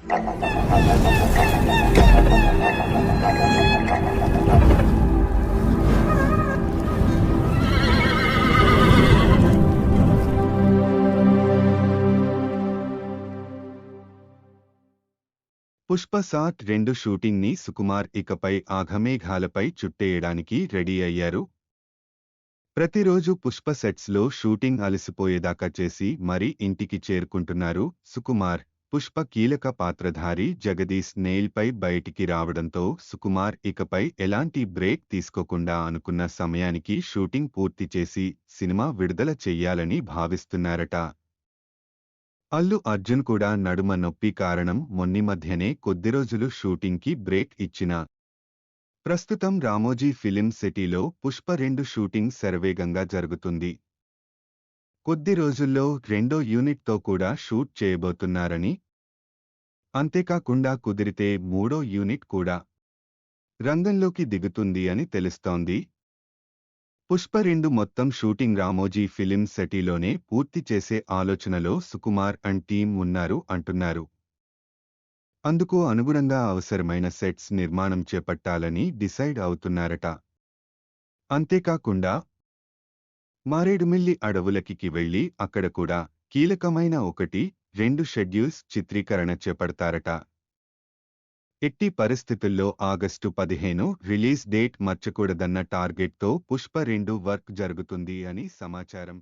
పుష్ప సాట్ 2 shooting ని సుకుమార్ ఇకపై ఆఘమేఘాలపై చుట్టేయడానికి ready అయ్యారు. ప్రతిరోజు పుష్ప సెట్స్ లో షూటింగ్ అలసిపోయేదాకా చేసి మరీ ఇంటికి చేరుకుంటున్నారు సుకుమార్. పుష్ప కీలక పాత్రధారి జగదీశ్ నెయిల్ పై బయటికి రావడంతో సుకుమార్ ఇకపై ఎలాంటి బ్రేక్ తీసుకోకుండా అనుకున్న సమయానికి షూటింగ్ పూర్తి చేసి సినిమా విడుదల చెయ్యాలని భావిస్తున్నారట. అల్లు అర్జున్ కూడా నడుమ నొప్పి కారణం మొన్ని మధ్యనే కొద్ది రోజులు షూటింగ్ కి బ్రేక్ ఇచ్చిన. ప్రస్తుతం రామోజీ ఫిలిం సిటీలో పుష్ప 2 షూటింగ్ శరవేగంగా జరుగుతుంది. కొద్ది రోజుల్లో రెండో యూనిట్ తో కూడా షూట్ చేయబోతున్నారని, అంతేకాకుండా కుదిరితే మూడో యూనిట్ కూడా రంగంలోకి దిగుతుంది అని తెలుస్తోంది. పుష్ప 2 మొత్తం షూటింగ్ రామోజీ ఫిలిం సిటీలోనే పూర్తి చేసే ఆలోచనలో సుకుమార్ అండ్ టీం ఉన్నారు అంటున్నారు. అందుకు అనుగుణంగా అవసరమైన సెట్స్ నిర్మాణం చేపట్టాలని డిసైడ్ అవుతున్నారట. అంతేకాకుండా మారేడుమిల్లి అడవులకి వెళ్లి అక్కడ కూడా కీలకమైన 1-2 షెడ్యూల్స్ చిత్రీకరణ చేపడతారట. ఎట్టి పరిస్థితుల్లో ఆగస్టు 15 రిలీజ్ డేట్ మర్చకూడదన్న టార్గెట్తో పుష్ప 2 వర్క్ జరుగుతుంది అని సమాచారం.